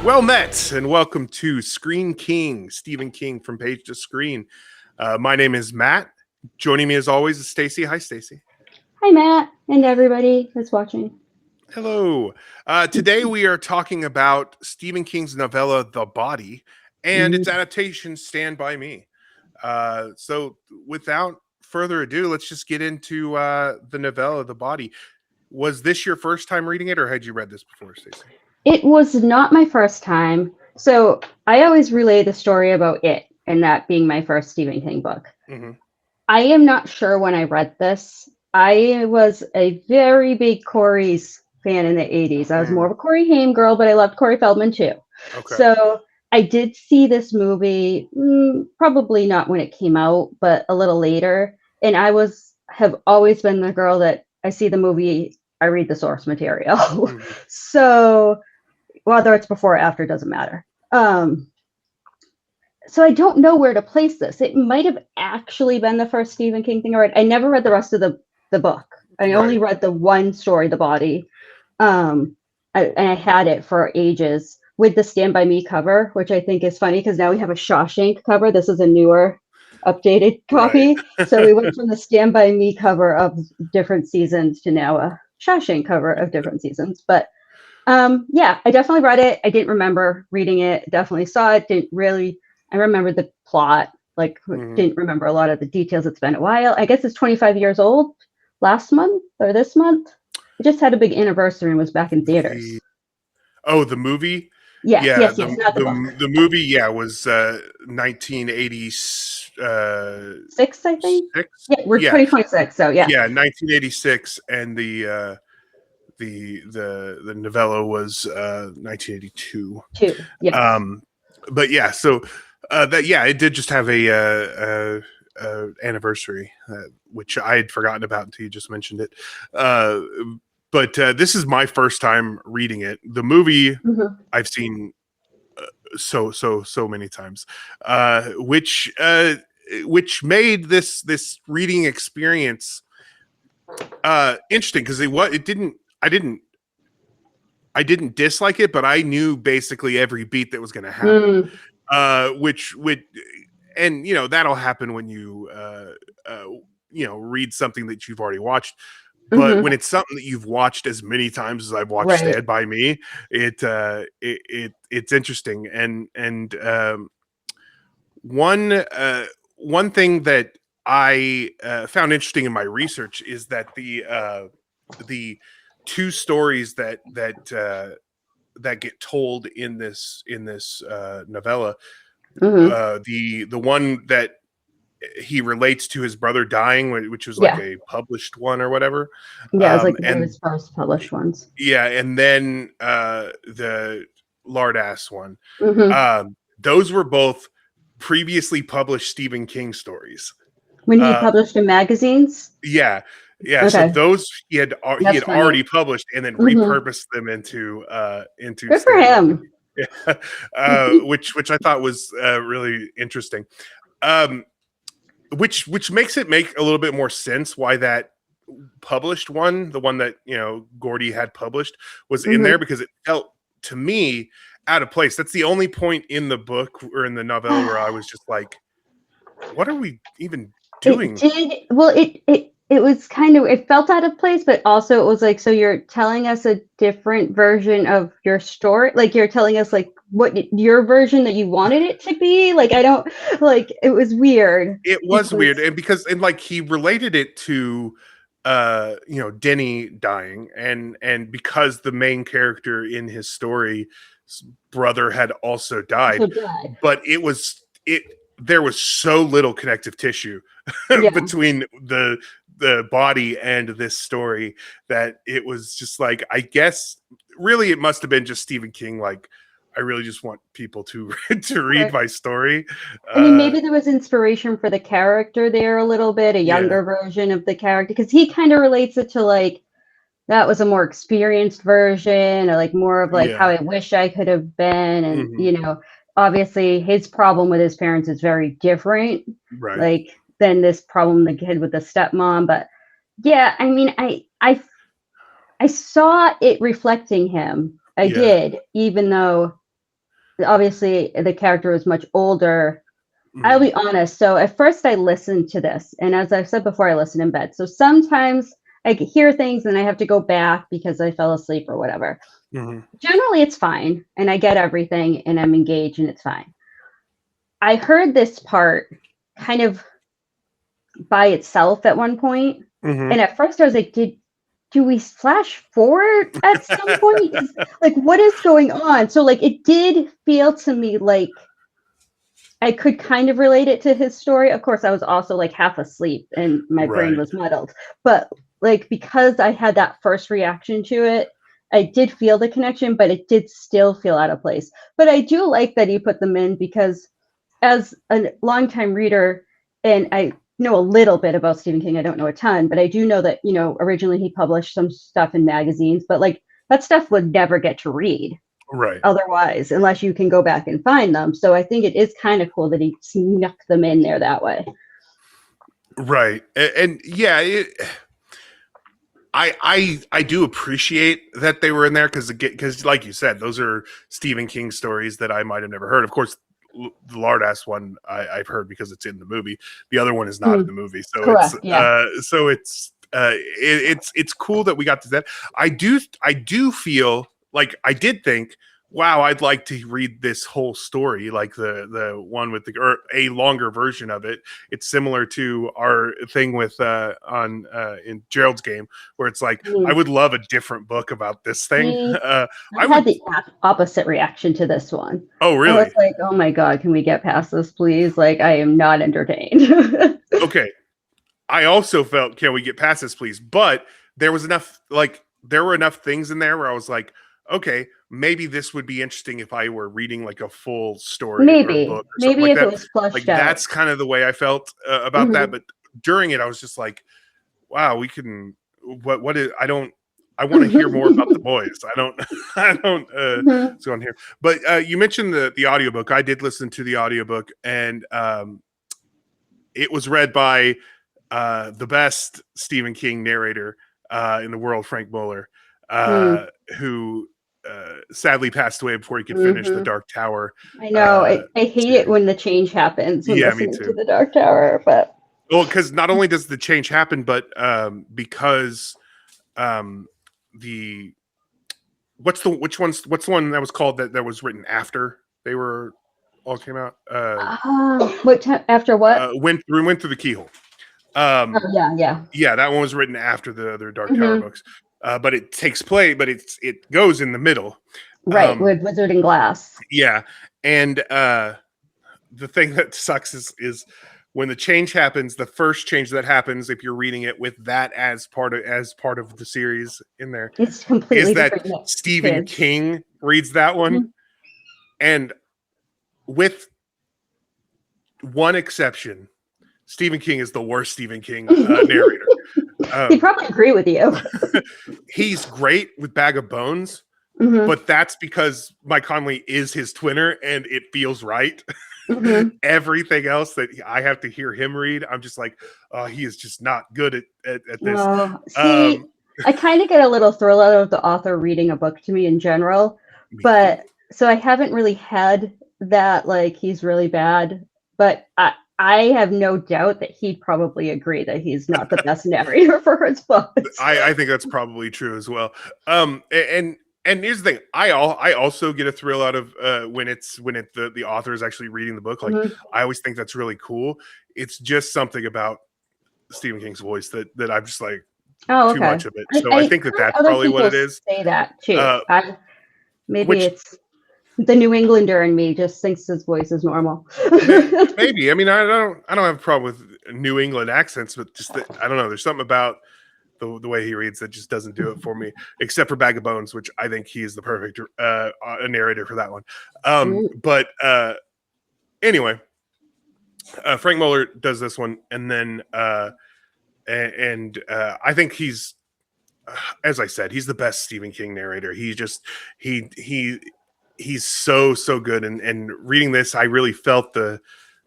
Well met, and welcome to Screen King, Stephen King from Page to Screen. My name is Matt. Joining me as always is Stacy. Hi, Stacy. Hi, Matt, and everybody that's watching. Hello. Today we are talking about Stephen King's novella, The Body, and its adaptation, Stand By Me. So without further ado, let's just get into the novella, The Body. Was this your first time reading it, or had you read this before, Stacy? It was not my first time. So I always relay the story about it, and that being my first Stephen King book. Mm-hmm. I am not sure when I read this. I was a very big Corey's fan in the 80s. I was more of a Corey Haim girl, but I loved Corey Feldman too. Okay. So I did see this movie, probably not when it came out, but a little later. And have always been the girl that I see the movie, I read the source material. So whether it's before or after doesn't matter. So I don't know where to place this. It might have actually been the first Stephen King thing I read. I never read the rest of the book. I only read the one story, The Body. And I had it for ages with the Stand By Me cover, which I think is funny because now we have a Shawshank cover. This is a newer, updated copy. Right. So we went from the Stand By Me cover of different seasons to now a Shawshank cover of different seasons. But yeah, I definitely read it. I didn't remember reading it. Definitely saw it. I remember the plot, didn't remember a lot of the details. It's been a while. I guess it's 25 years old last month or this month. It just had a big anniversary and was back in theaters. The movie? Yes. The movie, was 1986. 6, I think? Yeah, we're 2026, so yeah. Yeah, 1986, and the novella was 1982. Yeah. But yeah, so it did just have a anniversary, which I had forgotten about until you just mentioned it. But this is my first time reading it. The movie I've seen so many times, which made this reading experience interesting because I didn't dislike it, but I knew basically every beat that was going to happen. Which would, and that'll happen when you read something that you've already watched. But when it's something that you've watched as many times as I've watched Stand By Me, it's interesting. And one thing that I found interesting in my research is that the two stories that get told in this novella, the one that he relates to his brother dying, which was like a published one or whatever. Yeah, it was like his first published ones. Yeah, and then the Lardass one. Those were both previously published Stephen King stories. When he published in magazines? Yeah. Okay. So those he had already published and then repurposed them into good for him. Which I thought was really interesting. Which makes it make a little bit more sense why that published one, the one that Gordy had published, was in there, because it felt to me out of place. That's the only point in the book or in the novella where I was just like, what are we even doing? It was kind of, it felt out of place, but also it was like, so you're telling us a different version of your story. Like you're telling us like what your version that you wanted it to be. Like, it was weird. It was weird. And like he related it to, Denny dying and because the main character in his story's brother had also died, but there was so little connective tissue between the body and this story that it was just like, I guess really it must have been just Stephen King. Like, I really just want people to read my story. I mean, maybe there was inspiration for the character there a little bit, a younger version of the character, because he kind of relates it to like, that was a more experienced version, or like more of like how I wish I could have been. And, obviously his problem with his parents is very different. Like, than this problem the kid with the stepmom. But yeah, I mean, I saw it reflecting him. I did, even though obviously the character is much older. I'll Mhm. be honest. So at first I listened to this, and as I've said before, I listen in bed. So sometimes I hear things and I have to go back because I fell asleep or whatever. Mhm. Generally, it's fine, and I get everything, and I'm engaged, and it's fine. I heard this part kind of by itself at one point, Mhm. and at first I was like, do we flash forward at some point? Like, what is going on? So like it did feel to me like I could kind of relate it to his story. Of course, I was also like half asleep and my brain Right. was muddled. But like because I had that first reaction to it, I did feel the connection, but it did still feel out of place. But I do like that he put them in because as a longtime reader, and I know a little bit about Stephen King, I don't know a ton, but I do know that, originally he published some stuff in magazines, but like that stuff would never get to read Right. otherwise, unless you can go back and find them. So I think it is kind of cool that he snuck them in there that way. Right. And yeah, I do appreciate that they were in there because like you said, those are Stephen King stories that I might have never heard. Of course, the Lardass one I've heard because it's in the movie. The other one is not in the movie, so Correct. Yeah. it's cool that we got to that. I do feel like I did think, wow, I'd like to read this whole story, like the one with or a longer version of it. It's similar to our thing with on in Gerald's game, where it's like I would love a different book about this thing. See, I I had would. the opposite reaction to this one. Oh, I was really? like, oh my God, can we get past this, please? Like, I am not entertained. Okay. I also felt, can we get past this, please? But there was enough, like, there were enough things in there where I was like, okay, maybe this would be interesting if I were reading like a full story or maybe, book or something maybe like if it that. was flushed Like, out. that's kind of the way I felt about that. Mhm. But during it, I was just like, wow, we can, what is, I want to hear more about the boys. I don't, I don't, Mhm. so on here. But you mentioned the audiobook. I did listen to the audiobook, and it was read by the best Stephen King narrator in the world, Frank Muller, Mm. who sadly passed away before he could finish the Mhm. Dark Tower I know. uh, I hate it series. when the change happens when Yeah, me listening to too. the Dark Tower, but Well, because not only does the change happen, but because um, the what's the one that was called that was written after they were all came out? after what? Went through the keyhole. Oh yeah, yeah. Yeah, that one was written after the other Dark Tower Hmm. books, but it takes place, but it goes in the middle. Right, Um, with Wizard and Glass. yeah, and the thing that sucks is when the change happens. The first change that happens, if you're reading it with that as part of the series in there, It's is completely that different Stephen kids. King reads that one, Mhm. and with one exception, Stephen King is the worst Stephen King narrator. He'd Um, probably agree with you. he's great with Bag of Bones, Hmm. but that's because Mike Conley is his twinner and it feels right. Hmm. Everything else that I have to hear him read, I'm just like, oh, he is just not good at this. Oh, see, Um, I kind of get a little thrill out of the author reading a book to me in general, Me too. but so I haven't really had that like he's really bad, but I have no doubt that he'd probably agree that he's not the best narrator for his books. I think that's probably true as well. And here's the thing, I also get a thrill out of when the author is actually reading the book. Like, Mhm. I always think that's really cool. It's just something about Stephen King's voice that I'm just like, Oh, too okay. much of it. I, So I I think that heard that's other probably what people it is. say that too. Uh, Maybe which it's the New Englander in me just thinks his voice is normal. maybe, I mean, I don't have a problem with New England accents, but just I don't know. There's something about the way he reads that just doesn't do it for me, except for Bag of Bones, which I think he is the perfect narrator for that one. But anyway, Frank Muller does this one, and then I think he's, as I said, he's the best Stephen King narrator. He just he he's so good, and reading this, I really felt the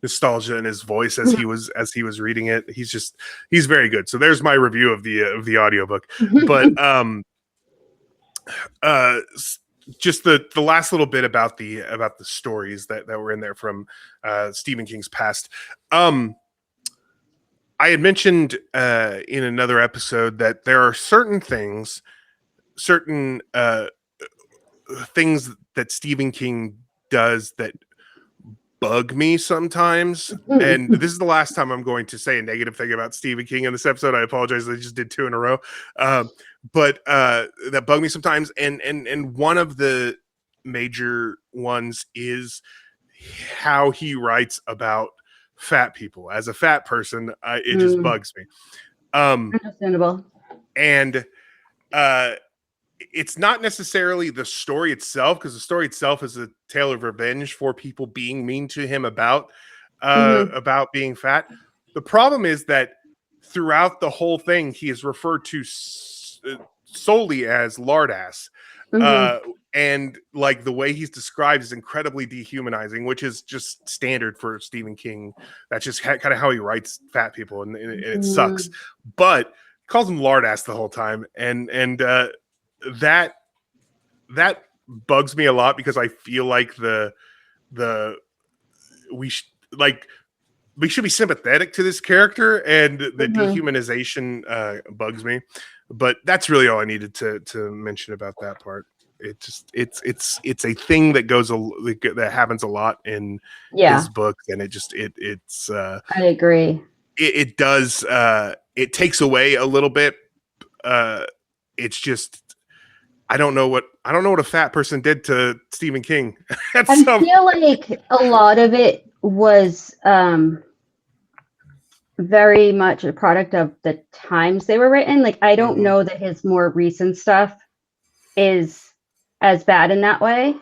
nostalgia in his voice as he was reading it. He's very good. So there's my review of the audiobook. But uh just the last little bit about the stories that were in there from Stephen King's past. I had mentioned in another episode that there are certain things that Stephen King does that bug me sometimes. And this is the last time I'm going to say a negative thing about Stephen King in this episode. I apologize. I just did 2 in a row. But that bug me sometimes. And one of the major ones is how he writes about fat people. As a fat person, it just bugs me. Understandable. And it's not necessarily the story itself, because the story itself is a tale of revenge for people being mean to him about being fat. The problem is that throughout the whole thing, he is referred to solely as lard ass. And like the way he's described is incredibly dehumanizing, which is just standard for Stephen King. That's just kind of how he writes fat people, and it sucks. But he calls him lard ass the whole time, and that bugs me a lot, because I feel like we should be sympathetic to this character, and the dehumanization bugs me. But that's really all I needed to mention about that part. It's a thing that that happens a lot in his books, and it's I agree. It does it takes away a little bit. It's just I don't know what a fat person did to Stephen King. I feel like a lot of it was very much a product of the times they were written. Like, I don't know that his more recent stuff is as bad in that way.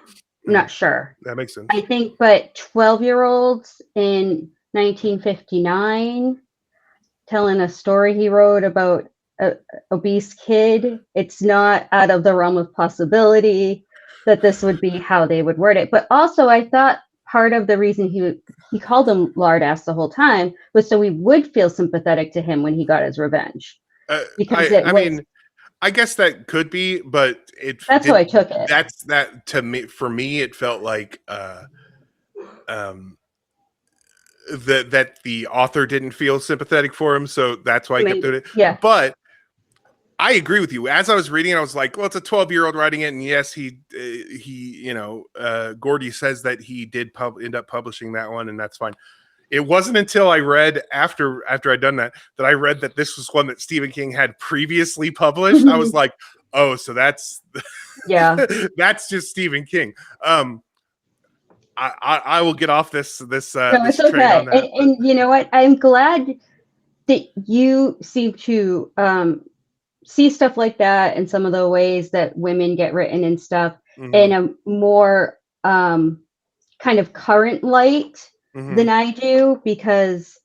I'm not sure. That makes sense. I think, but 12-year-olds in 1959 telling a story he wrote about an obese kid, it's not out of the realm of possibility that this would be how they would word it. But also, I thought part of the reason he called him lard ass the whole time was so we would feel sympathetic to him when he got his revenge. Because I guess that could be, but that's how I took it. That to me, for me, it felt like that the author didn't feel sympathetic for him, so that's why I kept doing it. Yeah. But I agree with you. As I was reading it, I was like, well, it's a 12-year-old writing it, and yes, Gordy says that he did end up publishing that one, and that's fine. It wasn't until I read after I'd done that I read that this was one that Stephen King had previously published. I was like, oh, so that's that's just Stephen King. I will get off this no, this it's train okay. on that. And you know what? I'm glad that you seem to see stuff like that and some of the ways that women get written and stuff in a more kind of current light than I do, because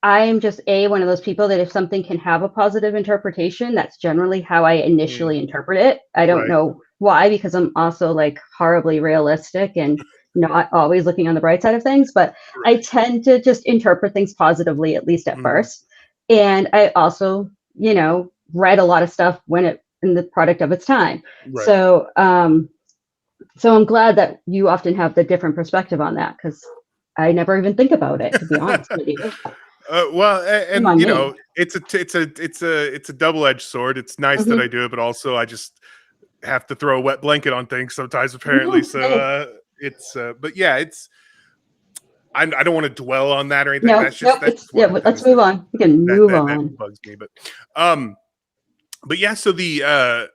I am just one of those people that if something can have a positive interpretation, that's generally how I initially interpret it. I don't know why, because I'm also like horribly realistic and not always looking on the bright side of things, but I tend to just interpret things positively, at least at first. And I also, read a lot of stuff when in the product of its time. So I'm glad that you often have the different perspective on that, because I never even think about it, to be honest with you. Well, and it's a double-edged sword. It's nice that I do it, but also I just have to throw a wet blanket on things sometimes, apparently. So but yeah, I don't want to dwell on that or anything. Let's move on. We can move on. That bugs me, but yeah. So the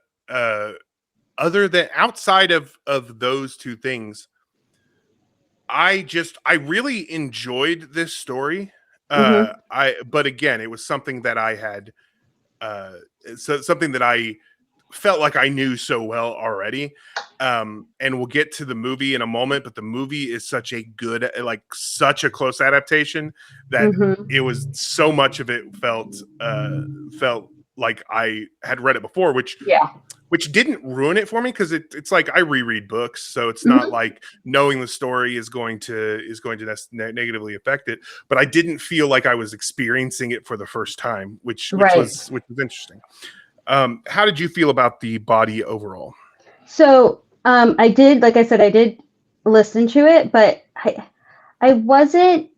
other than outside of those two things, I really enjoyed this story. But again, it was something that I had, something that I felt like I knew so well already. And we'll get to the movie in a moment, but the movie is such a good, such a close adaptation that it was so much of it felt like I had read it before, which didn't ruin it for me, because it's like I reread books, so it's not like knowing the story is going to negatively affect it. But I didn't feel like I was experiencing it for the first time, which was interesting. How did you feel about the body overall? So I did, like I said, I did listen to it, but I wasn't,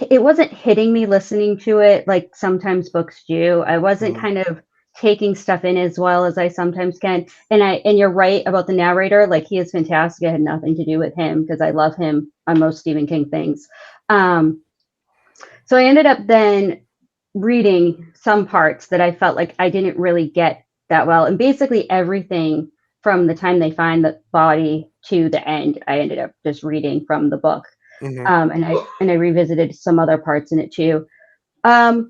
it wasn't hitting me listening to it like sometimes books do. I wasn't kind of taking stuff in as well as I sometimes can. And you're right about the narrator. Like, he is fantastic. It had nothing to do with him because I love him on most Stephen King things. So I ended up then reading some parts that I felt like I didn't really get that well. And basically everything from the time they find the body to the end, I ended up just reading from the book. And I revisited some other parts in it too. I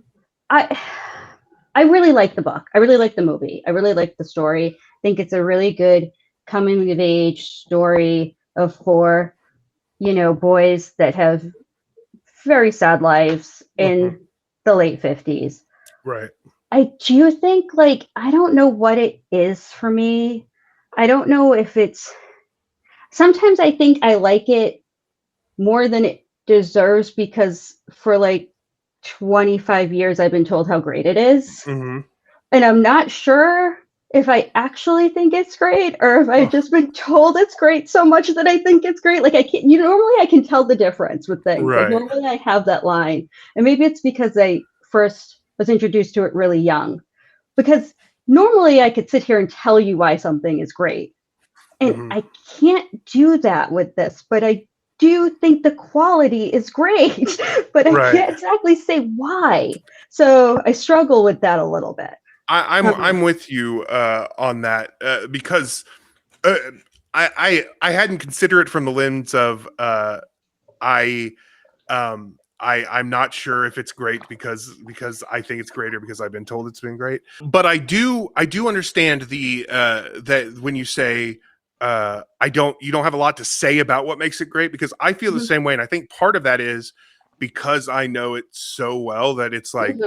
I really like the book. I really like the movie. I really like the story. I think it's a really good coming of age story of four, boys that have very sad lives in the late 50s. Right. I do think, like, I don't know what it is for me. I don't know if it's, sometimes I think I like it more than it deserves because for like 25 years I've been told how great it is. And I'm not sure if I actually think it's great or if I've just been told it's great so much that I think it's great. Like, I can't, normally I can tell the difference with things. Right. Like, normally I have that line. And maybe it's because I first was introduced to it really young. Because normally I could sit here and tell you why something is great. And I can't do that with this, but I do think the quality is great, but I can't exactly say why. So I struggle with that a little bit. I'm with you on that because I hadn't considered it from the lens of I'm not sure if it's great because I think it's great or because I've been told it's been great. But I do understand the that when you say you don't have a lot to say about what makes it great, because I feel the same way. And I think part of that is because I know it so well that it's like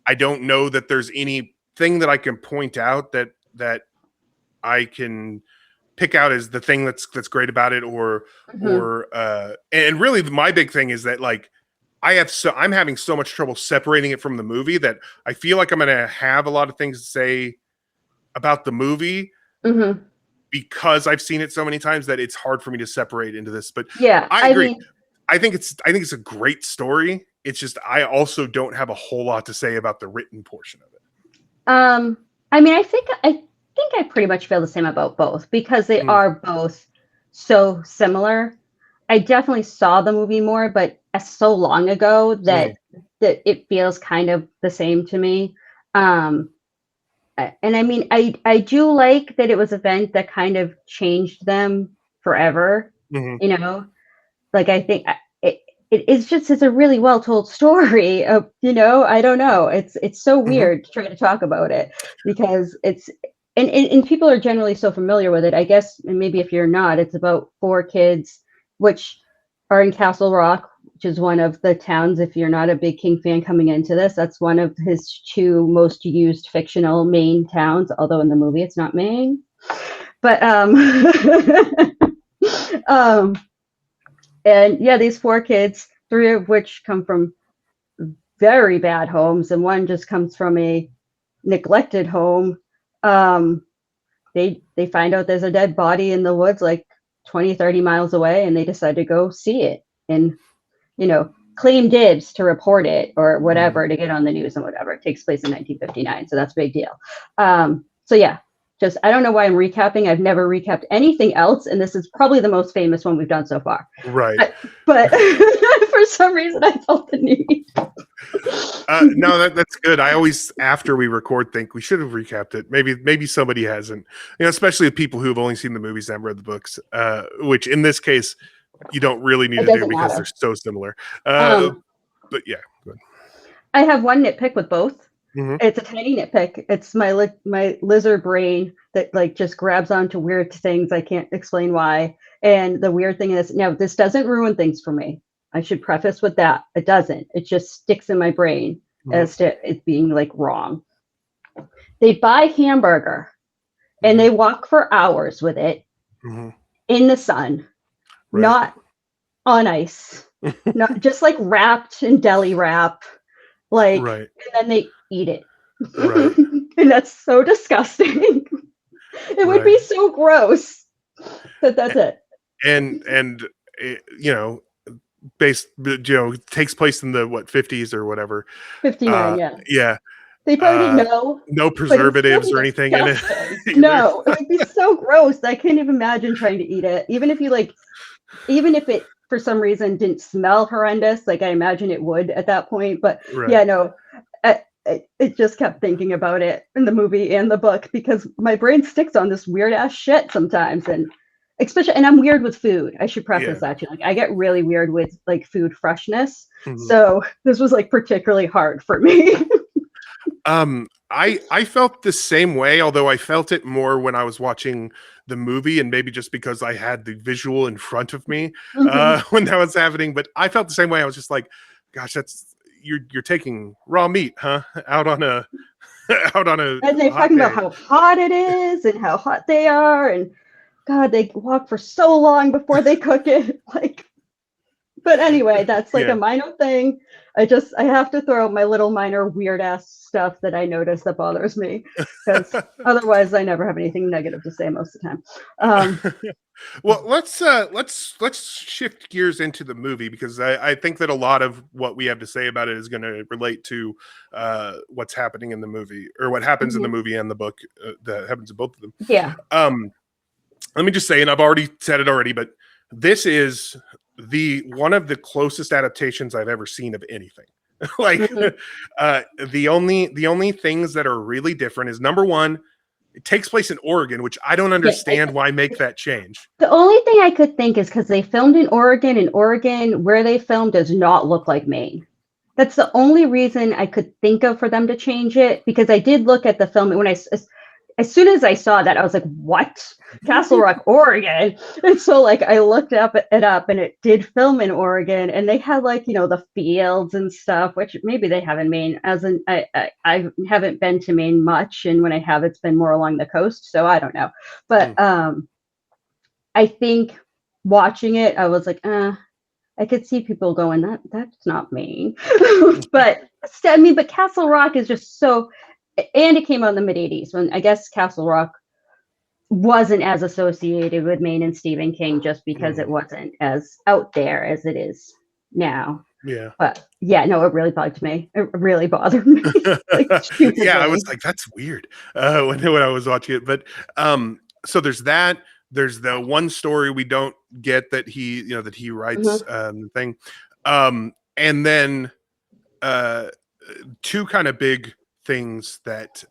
I don't know that there's anything that I can point out that I can pick out as the thing that's great about it, or and really my big thing is that, like, I'm having so much trouble separating it from the movie that I feel like I'm going to have a lot of things to say about the movie because I've seen it so many times that it's hard for me to separate into this. But yeah, I agree. I think it's a great story. It's just I also don't have a whole lot to say about the written portion of it. I mean, I think I pretty much feel the same about both because they are both so similar. I definitely saw the movie more, but so long ago that it feels kind of the same to me. And I mean, I do like that it was an event that kind of changed them forever. Like, I think it's a really well told story of, I don't know. It's so weird to try to talk about it because it's, and people are generally so familiar with it. I guess, and maybe if you're not, it's about four kids, which are in Castle Rock, which is one of the towns. If you're not a big King fan coming into this, that's one of his two most used fictional Maine towns. Although in the movie it's not Maine, but and yeah, these four kids, three of which come from very bad homes, and one just comes from a neglected home. They find out there's a dead body in the woods like 20, 30 miles away, and they decide to go see it and, claim dibs to report it or whatever, to get on the news and whatever. It takes place in 1959, so that's a big deal. So yeah, just, I don't know why I'm recapping. I've never recapped anything else, and this is probably the most famous one we've done so far. Right. But for some reason, I felt the need. No, that's good. I always, after we record, think we should have recapped it. Maybe somebody hasn't. Especially the people who have only seen the movies and read the books, which in this case you don't really need to do because they're so similar. But yeah, go ahead. I have one nitpick with both. It's a tiny nitpick. It's my lizard brain that like just grabs onto weird things. I can't explain why. And the weird thing is, now this doesn't ruin things for me. I should preface with that. It doesn't. It just sticks in my brain as to it being like wrong. They buy hamburger and they walk for hours with it in the sun, not on ice, not just like wrapped in deli wrap, like, and then they eat it. And that's so disgusting. It would be so gross. But that's it. And it, based, takes place in the 50s or whatever. 59, yeah. Yeah. They probably didn't know. No But it would still preservatives be or anything in it. disgusting. No, it would be so gross. I couldn't even imagine trying to eat it. Even if it for some reason didn't smell horrendous, like I imagine it would at that point. But Right. yeah, no, it just kept thinking about it in the movie and the book because my brain sticks on this weird ass shit sometimes, and especially, and I'm weird with food. I should preface that too. Like I get really weird with like food freshness, so this was like particularly hard for me. I felt the same way, although I felt it more when I was watching the movie, and maybe just because I had the visual in front of me when that was happening. But I felt the same way. I was just like, "Gosh, you're taking raw meat, huh? Out on a." And they're talking about how hot it is and how hot they are, and God, they walk for so long before they cook it. Like, but anyway, that's like a minor thing. I have to throw out my little minor weird ass stuff that I notice that bothers me, because otherwise I never have anything negative to say most of the time. Well, let's shift gears into the movie, because I think that a lot of what we have to say about it is going to relate to what's happening in the movie, or what happens in the movie and the book, that happens in both of them. Yeah. Let me just say, and I've already said it already, but this is one of the closest adaptations I've ever seen of anything. Like the only things that are really different is, number one, it takes place in Oregon, which I don't understand why make that change. The only thing I could think is because they filmed in Oregon, and Oregon, where they filmed, does not look like Maine. That's the only reason I could think of for them to change it, because I did look at the film, and as soon as I saw that, I was like, what? Castle Rock, Oregon? And so like I looked it up, and it did film in Oregon, and they had like, the fields and stuff, which maybe they have in Maine. I haven't been to Maine much, and when I have, it's been more along the coast, so I don't know. But I think watching it, I was like, I could see people going, that's not Maine. But Castle Rock is just so. And it came out in the mid-'80s, when I guess Castle Rock wasn't as associated with Maine and Stephen King, just because it wasn't as out there as it is now. Yeah. But yeah, no, it really bugged me. It really bothered me. Like, yeah, I was like, that's weird when I was watching it. But so there's that. There's the one story we don't get that he writes thing. And then two kind of big things that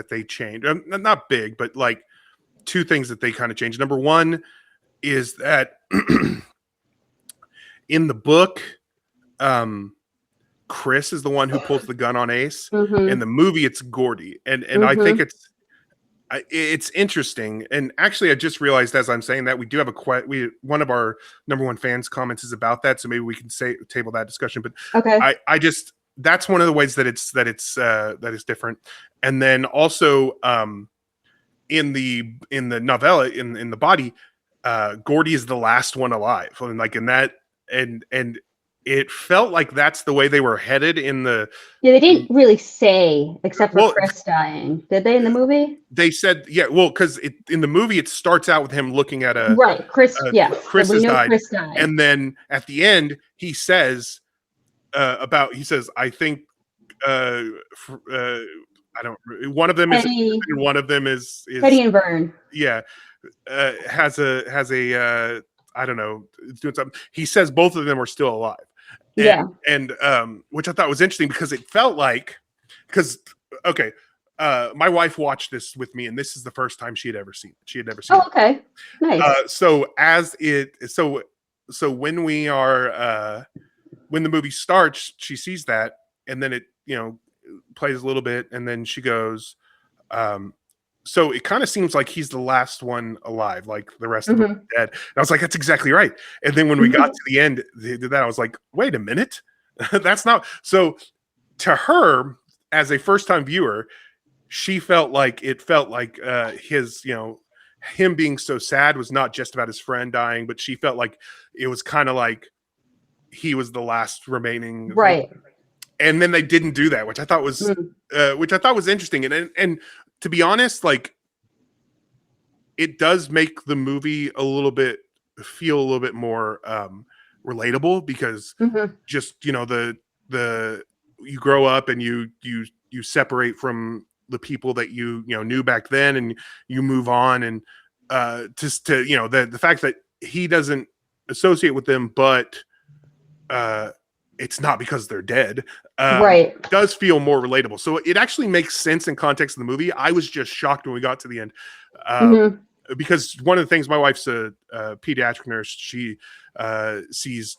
they changed. Not big, but like two things that they kind of changed. Number one is that in the book, Chris is the one who pulls the gun on Ace. In the movie, it's Gordy, and I think it's interesting. And actually, I just realized as I'm saying that we do have one of our number one fans comments is about that, so maybe we can table that discussion. But okay, I just. That's one of the ways that it's different. And then also in the novella, in the body, Gordy is the last one alive, and like in that, and it felt like that's the way they were headed in the. Yeah, they didn't really say, except for Chris dying. Did they in the movie? They said, yeah, well, because in the movie it starts out with him looking at Chris. Chris has died, and then at the end he says. I think I don't. One of them Penny, is, and one of them is Teddy and Vern. Yeah, has a I don't know, doing something. He says both of them are still alive. And which I thought was interesting, because it felt like my wife watched this with me, and this is the first time she had ever seen it. Oh, okay, nice. So when we are. When the movie starts, she sees that, and then it, plays a little bit, and then she goes, so it kind of seems like he's the last one alive, like the rest of them are dead. And I was like, that's exactly right. And then when we got to the end, they did that. I was like, wait a minute, that's not. So to her, as a first-time viewer, his, him being so sad was not just about his friend dying, but she felt like it was kind of like he was the last remaining, right? And then they didn't do that, which I thought was interesting. And to be honest, like it does make the movie feel a little bit more relatable, because just, you know, the you grow up and you separate from the people that you know knew back then, and you move on, and just to, you know, the fact that he doesn't associate with them, but it's not because they're dead, Right. does feel more relatable. So it actually makes sense in context of the movie. I was just shocked when we got to the end, because one of the things, my wife's a pediatric nurse. She sees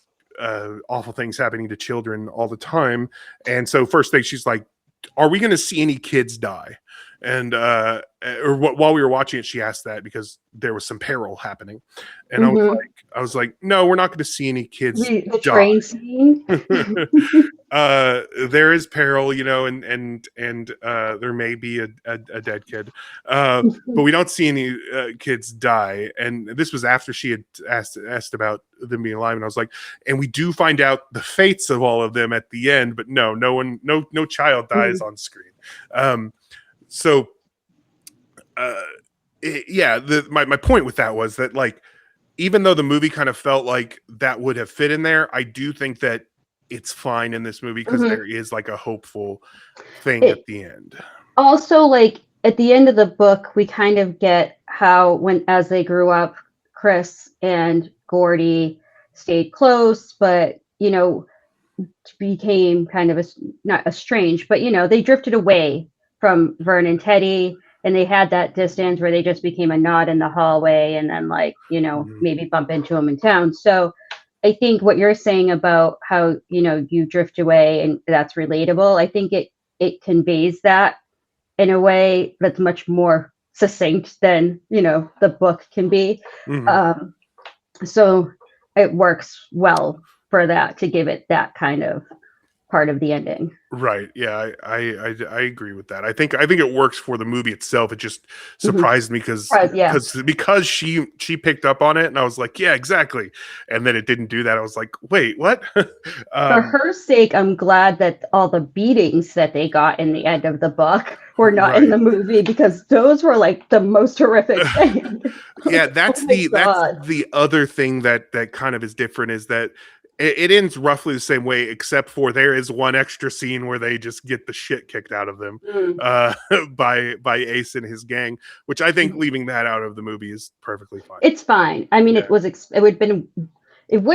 awful things happening to children all the time, and so first thing she's like, "Are we going to see any kids die?" And while we were watching it, she asked that because there was some peril happening, and I was like, "No, we're not going to see any kids The die." train scene. There is peril, you know, and there may be a dead kid, but we don't see any kids die. And this was after she had asked about them being alive, and I was like, and we do find out the fates of all of them at the end, but no child dies on screen. So my point with that was that, like, even though the movie kind of felt like that would have fit in there, I do think that it's fine in this movie because there is like a hopeful thing at the end. Also, like at the end of the book, we kind of get how as they grew up, Chris and Gordy stayed close, but, you know, became kind of not estranged, but, you know, they drifted away from Vern and Teddy, and they had that distance where they just became a nod in the hallway, and then, like, you know, maybe bump into them in town. So I think what you're saying about how, you know, you drift away and that's relatable, I think it conveys that in a way that's much more succinct than, you know, the book can be. So it works well for that, to give it that kind of part of the ending. Right. Yeah, I agree with that. I think it works for the movie itself. It just surprised me because she picked up on it, and I was like, yeah, exactly. And then it didn't do that. I was like, wait, what? For her sake, I'm glad that all the beatings that they got in the end of the book were not in the movie, because those were like the most horrific thing. Yeah, that's the other thing that kind of is different, is that it ends roughly the same way, except for there is one extra scene where they just get the shit kicked out of them by Ace and his gang, which I think leaving that out of the movie is perfectly fine. It's fine. I mean, it would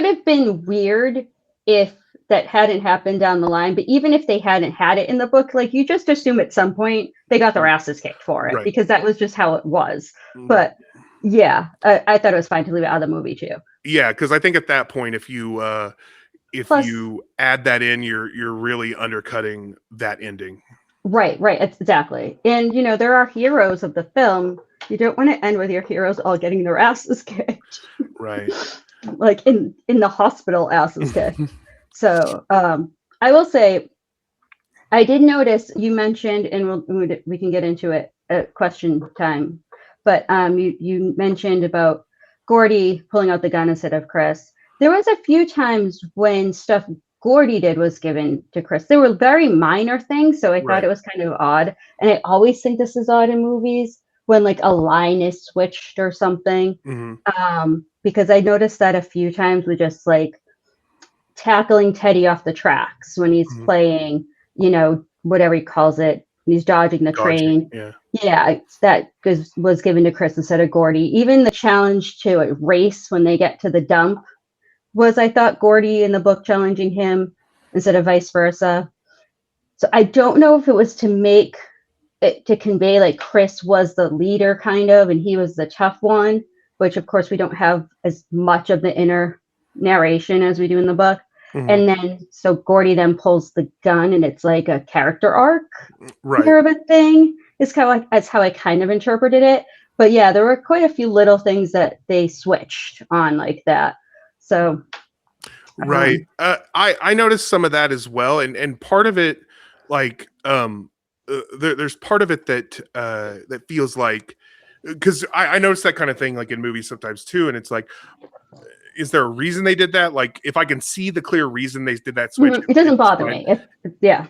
have been weird if that hadn't happened down the line. But even if they hadn't had it in the book, like, you just assume at some point they got their asses kicked for it, because that was just how it was. But yeah, I thought it was fine to leave it out of the movie too. Yeah, because I think at that point, if you add that in, you're really undercutting that ending. Right, exactly. And, you know, there are heroes of the film. You don't want to end with your heroes all getting their asses kicked. Right. Like in the hospital, asses kicked. So I will say, I did notice you mentioned, and we can get into it at question time, but you mentioned about Gordy pulling out the gun instead of Chris. There was a few times when stuff Gordy did was given to Chris. They were very minor things, so I thought it was kind of odd. And I always think this is odd in movies when, like, a line is switched or something. Because I noticed that a few times with just, like, tackling Teddy off the tracks when he's playing, you know, whatever he calls it, he's dodging the train. Yeah, that was given to Chris instead of Gordy. Even the challenge to a race when they get to the dump was, I thought, Gordy in the book challenging him instead of vice versa. So I don't know if it was to make it, to convey like Chris was the leader kind of, and he was the tough one, which of course we don't have as much of the inner narration as we do in the book. And then so Gordy then pulls the gun, and it's like a character arc kind of a thing. It's kind of like, that's how I kind of interpreted it. But yeah, there were quite a few little things that they switched on like that. So I noticed some of that as well, and part of it, like there's part of it that that feels like, because I noticed that kind of thing like in movies sometimes too, and it's like, is there a reason they did that? Like, if I can see the clear reason they did that switch, it doesn't bother me. Yeah.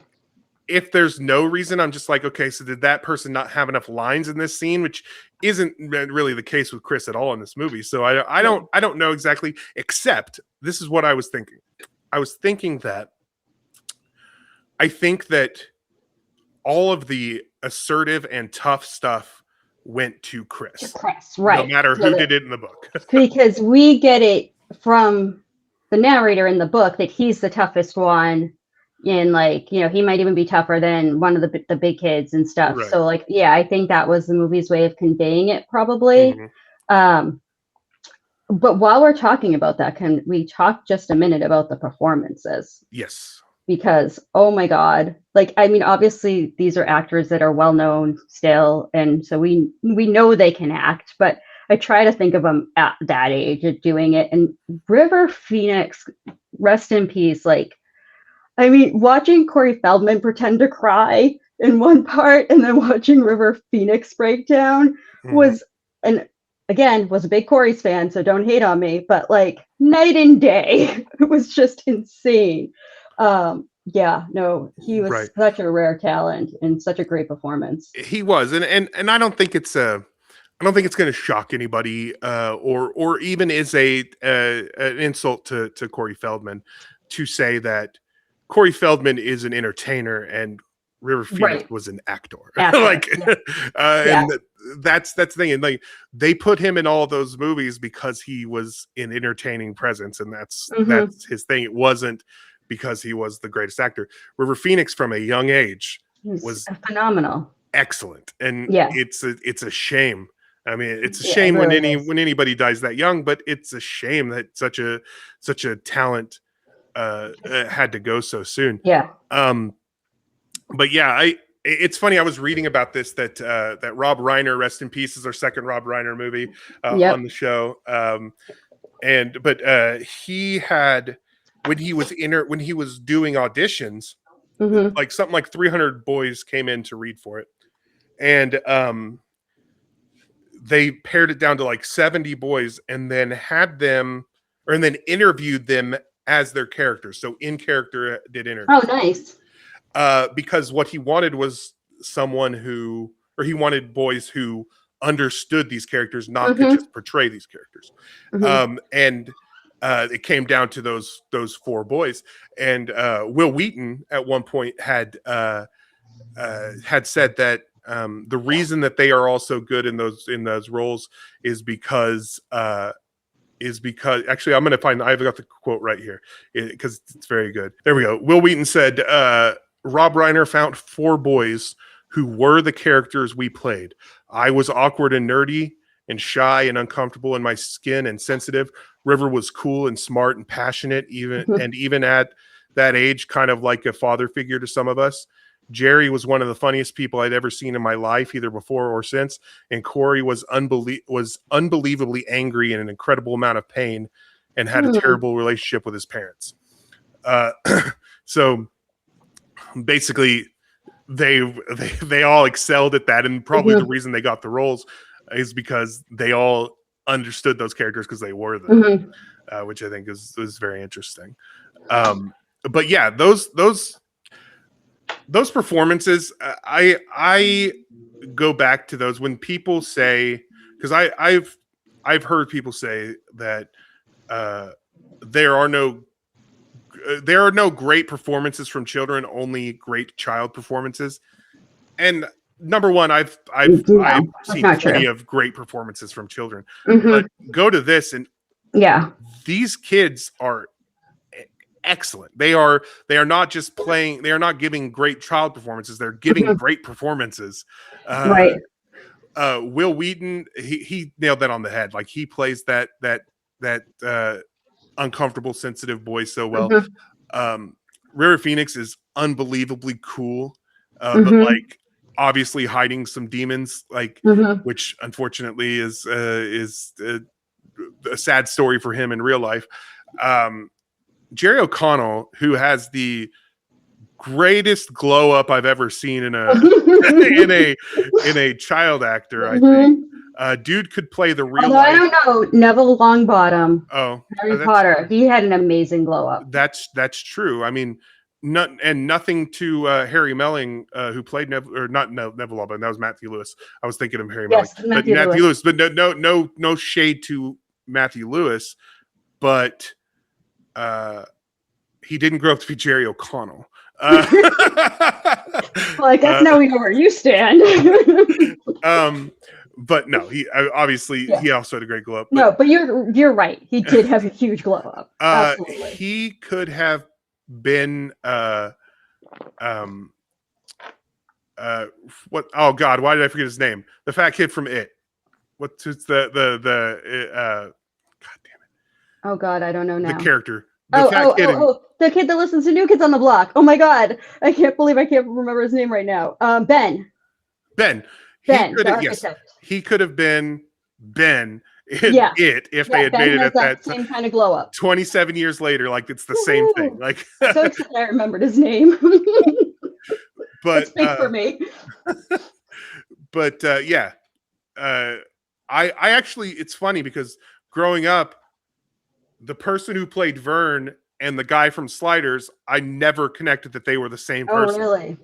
if there's no reason, I'm just like, okay, so did that person not have enough lines in this scene, which isn't really the case with Chris at all in this movie. So I don't know exactly, except this is what I was thinking. I was thinking that I think that all of the assertive and tough stuff went to Chris. Right. No matter who did it in the book. Because we get it from the narrator in the book that he's the toughest one. And like, you know, he might even be tougher than one of the big kids and stuff. Right. So like, yeah, I think that was the movie's way of conveying it probably. But while we're talking about that, can we talk just a minute about the performances? Yes. Because, oh my God, like, I mean, obviously these are actors that are well known still. And so we know they can act, but I try to think of them at that age of doing it. And River Phoenix, rest in peace, like, I mean, watching Corey Feldman pretend to cry in one part and then watching River Phoenix break down was, and again, was a big Corey's fan, so don't hate on me, but like night and day. It was just insane. Yeah, no, he was such a rare talent and such a great performance. He was, and I don't think it's going to shock anybody, or even is an insult to Corey Feldman to say that Corey Feldman is an entertainer and River Phoenix was an actor. Like, and that's the thing. And like, they put him in all those movies because he was an entertaining presence, and that's his thing. It wasn't because he was the greatest actor. River Phoenix from a young age was phenomenal, excellent, and it's a shame. I mean, it's a shame really when anybody dies that young, but it's a shame that such a talent had to go so soon. But yeah, it's funny. I was reading about this that Rob Reiner, rest in peace, is our second Rob Reiner movie on the show. But he had, when he was doing auditions, like something like 300 boys came in to read for it, and they pared it down to like 70 boys, and then interviewed them as their characters. So in character did interviews. Oh, nice. Because what he wanted was he wanted boys who understood these characters, not to just portray these characters. And it came down to those 4 boys. And Will Wheaton at one point had said that the reason that they are all so good in those roles is because actually I'm going to find, I've got the quote right here because it's very good. There we go. Will Wheaton said, Rob Reiner found 4 boys who were the characters we played. I was awkward and nerdy and shy and uncomfortable in my skin and sensitive. River was cool and smart and passionate, even at that age, kind of like a father figure to some of us. Jerry was one of the funniest people I'd ever seen in my life, either before or since. And Corey was unbelievably angry and an incredible amount of pain, and had a terrible relationship with his parents. So basically, they all excelled at that, and probably the reason they got the roles is because they all understood those characters because they were them, which I think is very interesting. But yeah, those performances, I go back to those when people say, because I've heard people say that there are no great performances from children, only great child performances. And number one, I've seen plenty of great performances from children. But go to this, and these kids are excellent. They are not just playing, they are not giving great child performances, they're giving great performances. Will Wheaton, he nailed that on the head. Like, he plays that uncomfortable, sensitive boy so well. River Phoenix is unbelievably cool, but like obviously hiding some demons, like which unfortunately is a sad story for him in real life. Jerry O'Connell, who has the greatest glow up I've ever seen in a in a child actor, I think. Dude could play the real life. I don't know, Neville Longbottom. Oh, Harry Potter. He had an amazing glow up. That's true. I mean, nothing to Harry Melling, who played Neville Longbottom. That was Matthew Lewis. I was thinking of Harry Melling, Yes, but Matthew Lewis. But no shade to Matthew Lewis, but he didn't grow up to be Jerry O'Connell. Well, I guess now we know where you stand. But no, he obviously he also had a great glow up. No, but you're right. He did have a huge glow up. Absolutely. He could have been what? Oh God, why did I forget his name? The fat kid from It. What's the God damn it? Oh God, I don't know now. The character. The kid that listens to New Kids on the Block. Oh my God, I can't believe I can't remember his name right now. Ben. He could have been Ben in It if they had made it at that same kind of glow up. 27 years later, like it's the same thing. Like I'm so excited I remembered his name. But speak for me. But I actually, it's funny because growing up, the person who played Vern and the guy from Sliders, I never connected that they were the same person. Oh, really?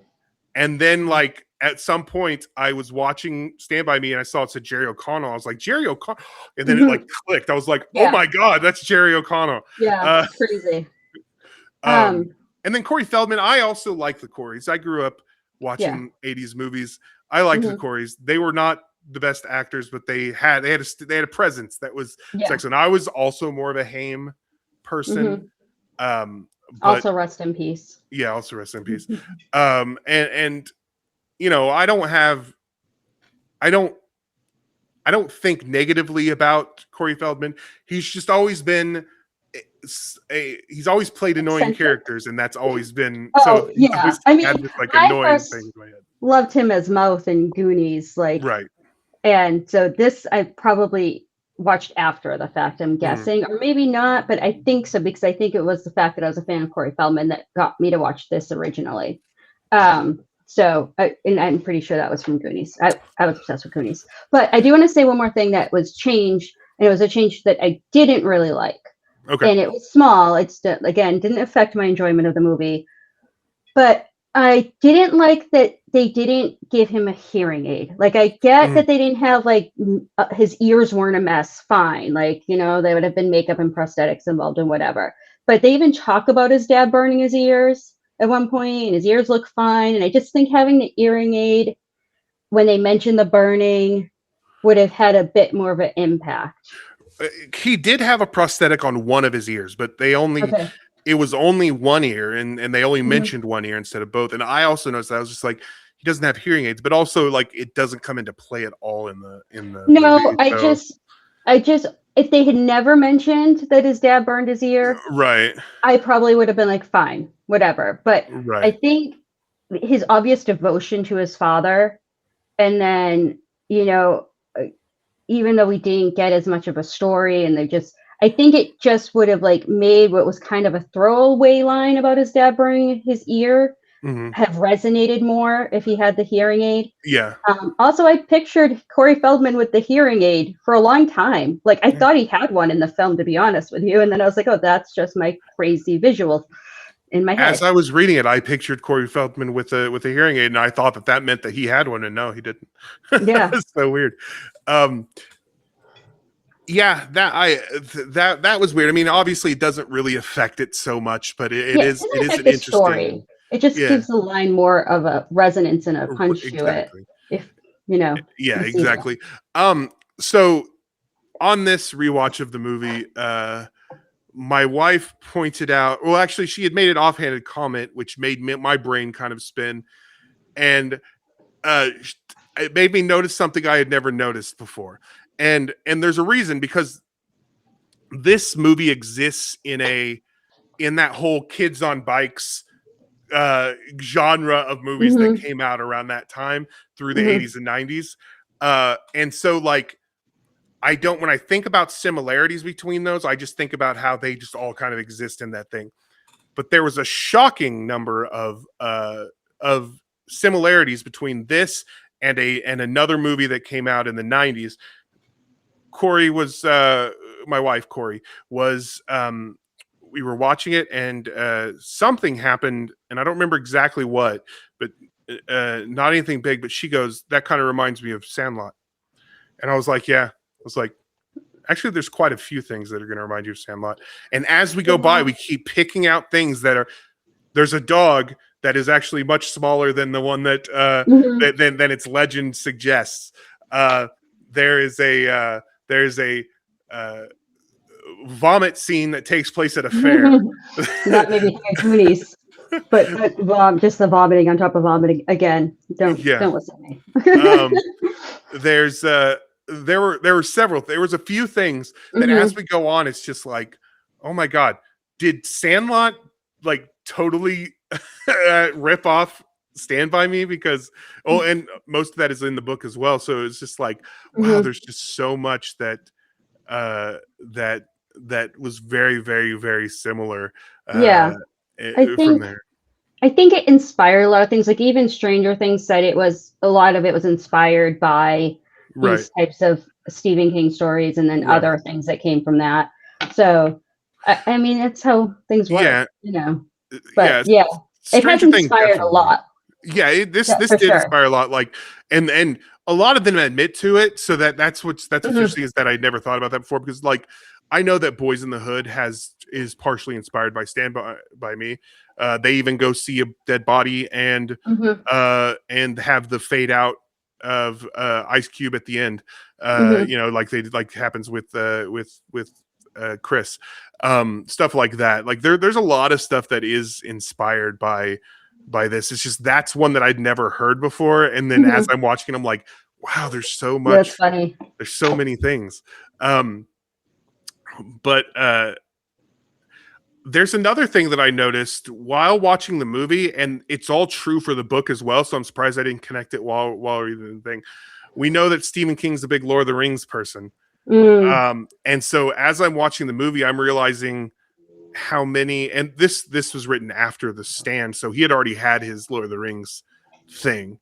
And then, like, at some point, I was watching Stand By Me and I saw it said Jerry O'Connell. I was like, Jerry O'Connell. And then it, like, clicked. I was like, oh my God, that's Jerry O'Connell. Yeah, that's crazy. And then Corey Feldman, I also like the Coreys. I grew up watching 80s movies. I liked the Coreys. They were not the best actors, but they had a presence that was sexy. And I was also more of a Haim person. Also rest in peace. Yeah, also rest in peace. And you know, I don't think negatively about Corey Feldman. He's just always been he's always played annoying characters, and that's always been I mean, this, like, annoying thing in my head. Loved him as Mouth and Goonies, like right. And so this I probably watched after the fact, I'm guessing, or maybe not, but I think so, because I think it was the fact that I was a fan of Corey Feldman that got me to watch this originally. So and I'm pretty sure that was from Goonies. I was obsessed with Goonies. But I do want to say one more thing that was changed, and it was a change that I didn't really like. Okay. And it was small. It's, again, didn't affect my enjoyment of the movie. But I didn't like that they didn't give him a hearing aid. Like, I get that they didn't have, like, his ears weren't a mess. Fine. Like, you know, there would have been makeup and prosthetics involved and whatever. But they even talk about his dad burning his ears at one point, and his ears look fine. And I just think having the hearing aid, when they mentioned the burning, would have had a bit more of an impact. He did have a prosthetic on one of his ears, but they only it was only one ear, and they only mentioned one ear instead of both. And I also noticed that I was just like, he doesn't have hearing aids, but also, like, it doesn't come into play at all in the No, movie, I just if they had never mentioned that his dad burned his ear, right, I probably would have been like, fine, whatever. But I think his obvious devotion to his father, and then, you know, even though we didn't get as much of a story, and I think it just would have, like, made what was kind of a throwaway line about his dad burning his ear have resonated more if he had the hearing aid. Yeah. Also, I pictured Corey Feldman with the hearing aid for a long time. Like, I thought he had one in the film, to be honest with you. And then I was like, oh, that's just my crazy visual in my head. As I was reading it, I pictured Corey Feldman with a hearing aid, and I thought that meant that he had one, and no, he didn't. Yeah. It's so weird. Yeah, that was weird. I mean, obviously, it doesn't really affect it so much, but it is an interesting story. It just gives the line more of a resonance and a punch to it. If you know. Yeah, exactly. So on this rewatch of the movie, my wife pointed out. Well, actually, she had made an offhanded comment, which made my brain kind of spin, and it made me notice something I had never noticed before. And there's a reason, because this movie exists in that whole kids on bikes genre of movies that came out around that time through the 80s and 90s. And so, like, when I think about similarities between those, I just think about how they just all kind of exist in that thing. But there was a shocking number of similarities between this and another movie that came out in the 90s. Corey was my wife. Corey was we were watching it, and something happened, and I don't remember exactly what, but not anything big. But she goes, "That kind of reminds me of Sandlot," and I was like, "Yeah." I was like, "Actually, there's quite a few things that are going to remind you of Sandlot." And as we go by, we keep picking out things that are. There's a dog that is actually much smaller than the one that than its legend suggests. There's a vomit scene that takes place at a fair. Not maybe Goonies, but just the vomiting on top of vomiting again. Don't listen to me. There were several. There was a few things that as we go on, it's just like, oh my god, did Sandlot like totally rip off Stand By Me? Because and most of that is in the book as well. So it's just like, wow, there's just so much that that was very, very, very similar. I think there. I think it inspired a lot of things. Like even Stranger Things said a lot of it was inspired by these types of Stephen King stories, and then other things that came from that. So I mean, that's how things work, you know. But it has inspired a lot. Yeah, this did inspire a lot. Like, and a lot of them admit to it. So that's what's interesting, is that I never thought about that before, because like I know that Boys in the Hood is partially inspired by Stand By Me. They even go see a dead body and have the fade out of Ice Cube at the end. You know, like happens with Chris. Stuff like that. Like there's a lot of stuff that is inspired by this. It's just that's one that I'd never heard before. And then as I'm watching it, I'm like, wow, there's so much. That's funny. There's so many things. But there's another thing that I noticed while watching the movie, and it's all true for the book as well. So I'm surprised I didn't connect it while reading the thing. We know that Stephen King's a big Lord of the Rings person. And so as I'm watching the movie, I'm realizing how many, and this was written after The Stand, so he had already had his Lord of the Rings thing.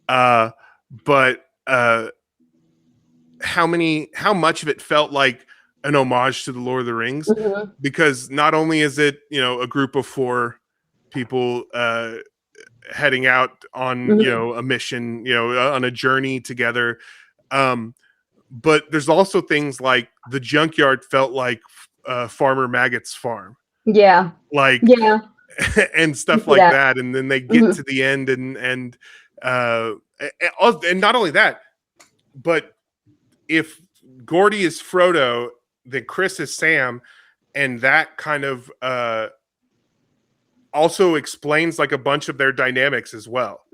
But how much of it felt like an homage to the Lord of the Rings, because not only is it, you know, a group of 4 people heading out on you know, a mission, you know, on a journey together, but there's also things like the junkyard felt like Farmer Maggot's farm, like and stuff like that. And then they get to the end, and not only that, but if Gordy is Frodo, then Chris is Sam, and that kind of also explains like a bunch of their dynamics as well.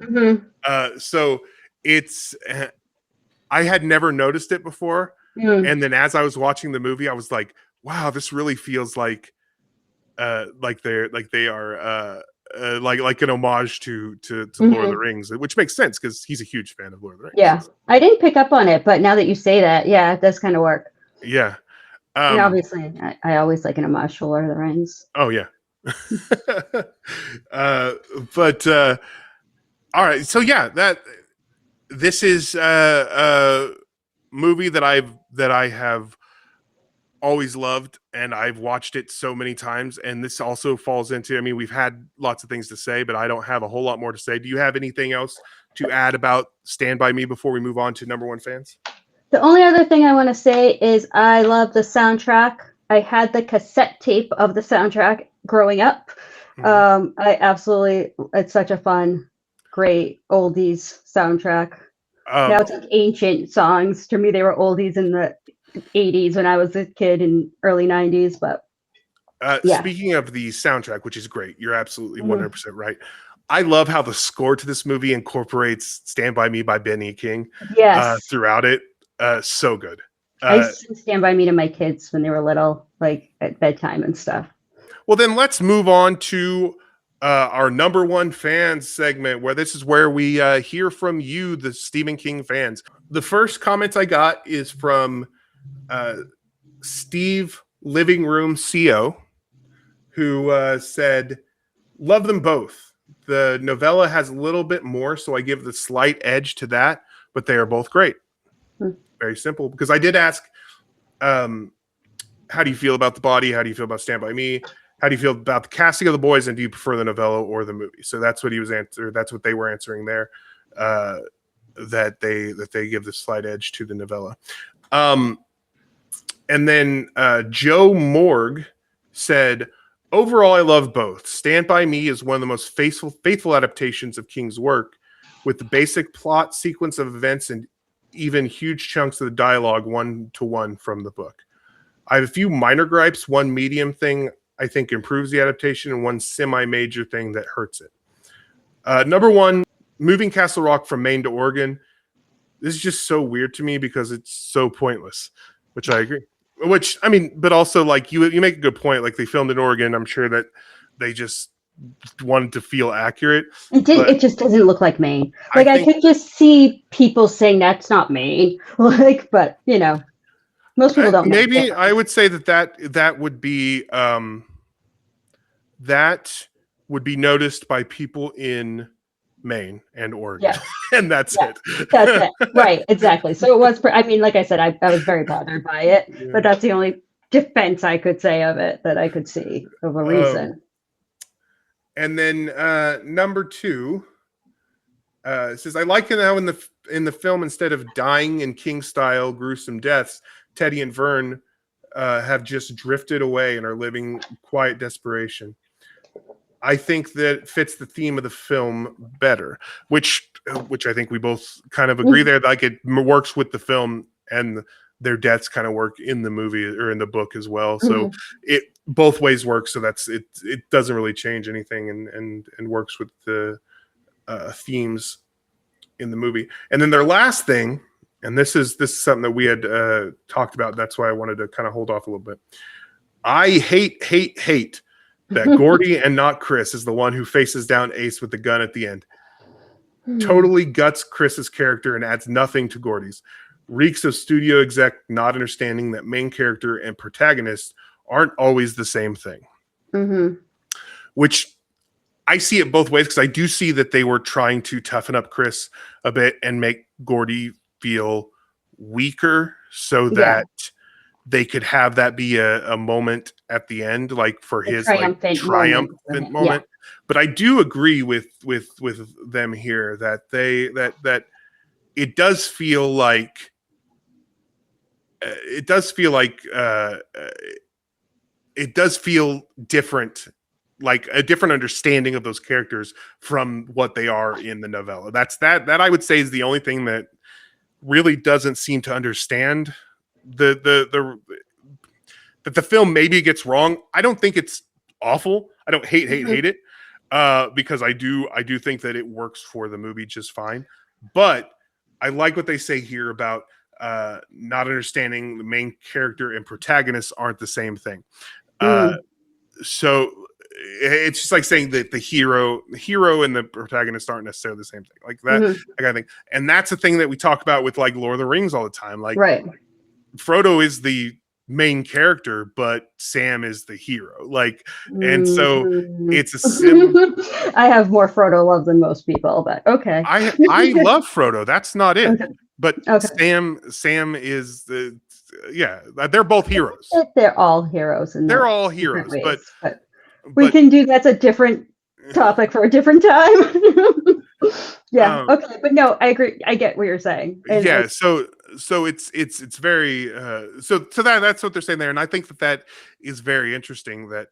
So it's I had never noticed it before, and then as I was watching the movie, I was like, wow, this really feels like they are like an homage to Lord of the Rings, which makes sense because he's a huge fan of Lord of the Rings. Yeah, I didn't pick up on it, but now that you say that, it does kind of work. Yeah. And obviously, I always like an homage to Lord of the Rings. Oh yeah. But all right, so this is a movie that I have always loved, and I've watched it so many times. And this also falls into, I mean, we've had lots of things to say, but I don't have a whole lot more to say. Do you have anything else to add about Stand By Me before we move on to number 1 fans? The only other thing I want to say is I love the soundtrack. I had the cassette tape of the soundtrack growing up. I absolutely, it's such a fun, great oldies soundtrack. Now it's like ancient songs. To me, they were oldies in the 80s when I was a kid, in early 90s. But speaking of the soundtrack, which is great, you're absolutely 100% right. I love how the score to this movie incorporates Stand By Me by Benny King throughout it. So good. I used to Stand By Me to my kids when they were little, like at bedtime and stuff. Well, then let's move on to our number 1 fans segment, where this is where we hear from you, the Stephen King fans. The first comment I got is from Steve Living Room CO, who said, "Love them both. The novella has a little bit more, so I give the slight edge to that, but they are both great." Very simple, because I did ask, how do you feel about The Body? How do you feel about Stand By Me? how do you feel about the casting of the boys, and do you prefer the novella or the movie? So that's what he was answering. That's what they were answering there. That they give the slight edge to the novella. And then Joe Morg said, overall, I love both. Stand By Me is one of the most faithful adaptations of King's work, with the basic plot sequence of events and even huge chunks of the dialogue one-to-one from the book. I have a few minor gripes. One medium thing I think improves the adaptation, and one semi-major thing that hurts it. Number one, moving Castle Rock from Maine to Oregon. This is just so weird to me because it's so pointless, which I agree. Which, I mean, but also, like, you make a good point. Like, they filmed in Oregon. I'm sure that they just wanted to feel accurate. It just doesn't look like Maine. Like, I could just see people saying that's not Maine. Like, but you know, most people don't know. Maybe I would say that would be noticed by people in Maine and Oregon. Yeah. And that's it. That's it. Right. Exactly. So it was, I mean, like I said, I was very bothered by it, but that's the only defense I could say of it that I could see of a reason. And then number two says, I like it how in the film, instead of dying in King style gruesome deaths, Teddy and Vern have just drifted away and are living quiet desperation. I think that fits the theme of the film better, which I think we both kind of agree there. Like, it works with the film, and their deaths kind of work in the movie or in the book as well. So it both ways works. So that's it. It doesn't really change anything, and works with the themes in the movie. And then their last thing, and this is something that we had talked about. That's why I wanted to kind of hold off a little bit. I hate that Gordy and not Chris is the one who faces down Ace with the gun at the end. Totally guts Chris's character and adds nothing to Gordy's. Reeks of studio exec not understanding that main character and protagonist aren't always the same thing. Which I see it both ways, because I do see that they were trying to toughen up Chris a bit and make Gordy feel weaker so that they could have that be a moment at the end, like for his triumphant moment. But I do agree with them here that that it does feel like it does feel different, like a different understanding of those characters from what they are in the novella. That I would say is the only thing that really doesn't seem to understand that the film maybe gets wrong. I don't think it's awful. I don't hate it, because I do think that it works for the movie just fine. But I like what they say here about not understanding the main character and protagonist aren't the same thing. So it's just like saying that the hero and the protagonist aren't necessarily the same thing. Like that kind of thing. And that's the thing that we talk about with, like, Lord of the Rings all the time. Like, Frodo is the main character, but Sam is the hero. Like, and so it's a I have more Frodo love than most people, but okay. I love Frodo. That's not it. But Sam is the they're both heroes. They're all heroes, and they're all heroes. Ways, but we can do that's a different topic for a different time. Okay, but no, I agree. I get what you're saying. And so it's very so that's what they're saying there, and I think that is very interesting. That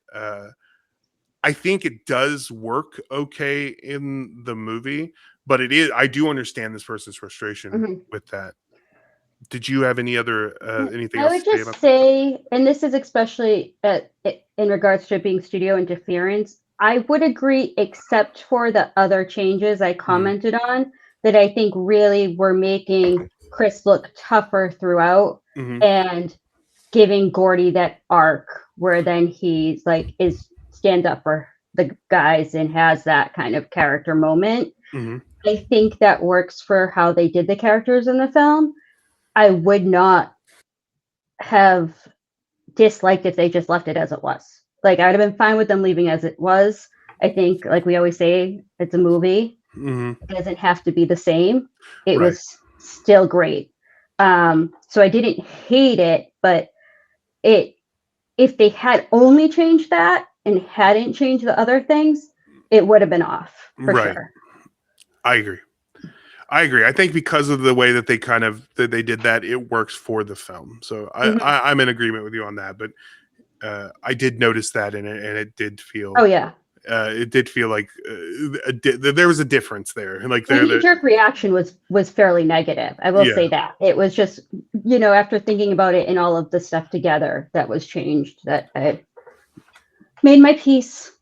I think it does work okay in the movie, but I do understand this person's frustration with that. Did you have any other anything else? I would just say, and this is especially in regards to it being studio interference, I would agree, except for the other changes I commented on, that I think really were making Chris look tougher throughout and giving Gordy that arc where then he's like is stand up for the guys and has that kind of character moment. I think that works for how they did the characters in the film. I would not have disliked if they just left it as it was. Like, I would have been fine with them leaving as it was. I think, like we always say, it's a movie. It doesn't have to be the same. It was still great. So I didn't hate it, but if they had only changed that, and hadn't changed the other things, it would have been off for Right. sure. I agree. I think because of the way that they did that, it works for the film. So I'm in agreement with you on that. But I did notice that in it, and it did feel. Oh yeah. It did feel like there was a difference there. Like The knee-jerk reaction was fairly negative. I will say that. It was just, after thinking about it and all of the stuff together that was changed, that I made my peace.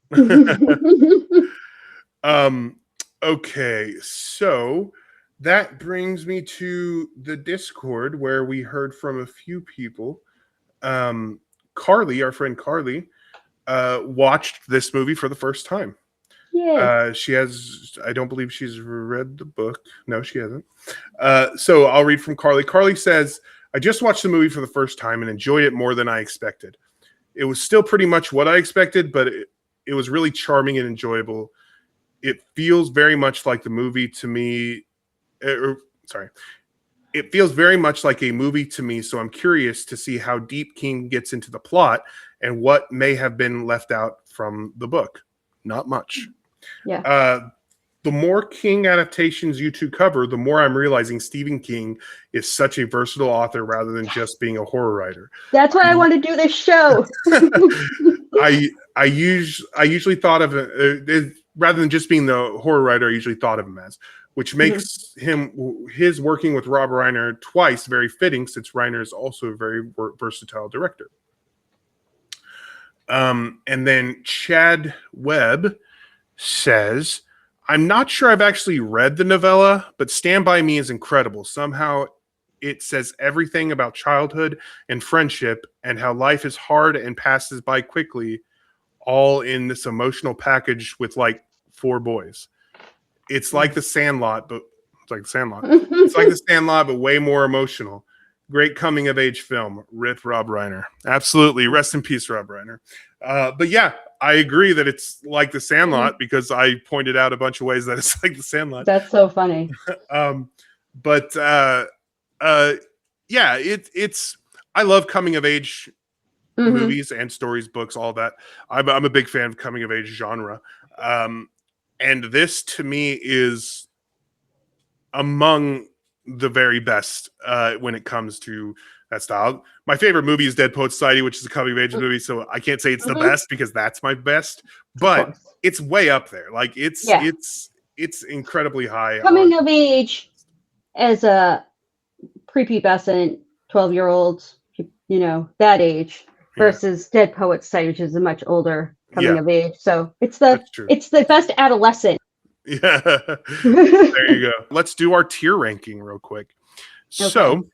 Okay, so that brings me to the Discord where we heard from a few people. Carly, our friend Carly, watched this movie for the first time. Yeah. I don't believe she's read the book. No, she hasn't. So I'll read from Carly. Carly says, I just watched the movie for the first time and enjoyed it more than I expected. It was still pretty much what I expected, but it was really charming and enjoyable. It feels very much like the movie to me. It feels very much like a movie to me, so I'm curious to see how deep King gets into the plot and what may have been left out from the book. Not much. Yeah. The more King adaptations you two cover, the more I'm realizing Stephen King is such a versatile author rather than just being a horror writer. That's why I want to do this show. I usually thought of it rather than just being the horror writer. I usually thought of him as, which makes his working with Rob Reiner twice very fitting, since Reiner is also a very versatile director. And then Chad Webb says, I'm not sure I've actually read the novella, but Stand By Me is incredible. Somehow it says everything about childhood and friendship and how life is hard and passes by quickly, all in this emotional package with like 4 boys. It's like The Sandlot, but it's like The Sandlot. It's like The Sandlot, but way more emotional. Great coming of age film. Rip Rob Reiner. Absolutely. Rest in peace, Rob Reiner. But yeah, I agree that it's like The Sandlot because I pointed out a bunch of ways that it's like The Sandlot. That's so funny. Yeah, it's I love coming of age movies and stories, books, all that. I'm a big fan of coming of age genre. And this to me is among the very best when it comes to that style. My favorite movie is Dead Poet Society, which is a coming of age movie, so I can't say it's the best because that's my best, but it's way up there. Like it's incredibly high. Coming of age as a prepubescent 12-year-old, that age, versus Dead Poet Society, which is a much older coming of age. So it's the best adolescent. Yeah. There you go. Let's do our tier ranking real quick. Okay. So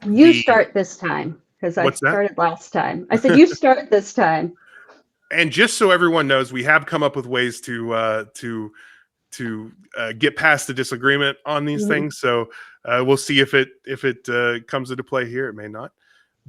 you start this time because I started last time. I said you start this time. And just so everyone knows, we have come up with ways to get past the disagreement on these things. So we'll see if it comes into play here. It may not.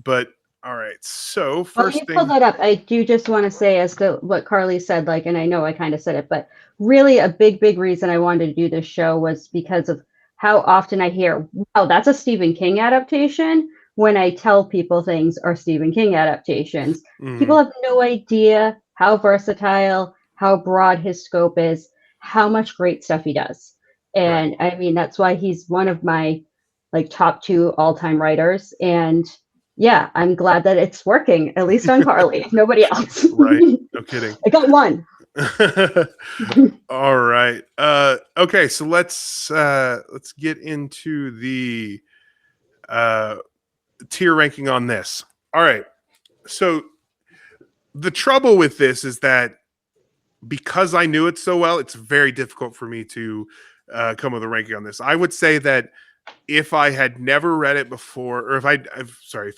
But all right. So first thing, pull that up. I do just want to say, as to what Carly said, and I know I kind of said it, but really a big reason I wanted to do this show was because of how often I hear, wow, that's a Stephen King adaptation, when I tell people things are Stephen King adaptations. People have no idea how versatile, how broad his scope is, how much great stuff he does. And I mean, that's why he's one of my top 2 all-time writers. And yeah, I'm glad that it's working, at least on Carly. Nobody else. Right. No kidding. I got one. All right. Okay, so let's get into the tier ranking on this. All right. So the trouble with this is that because I knew it so well, it's very difficult for me to come with a ranking on this. I would say that if I had never read it before, or if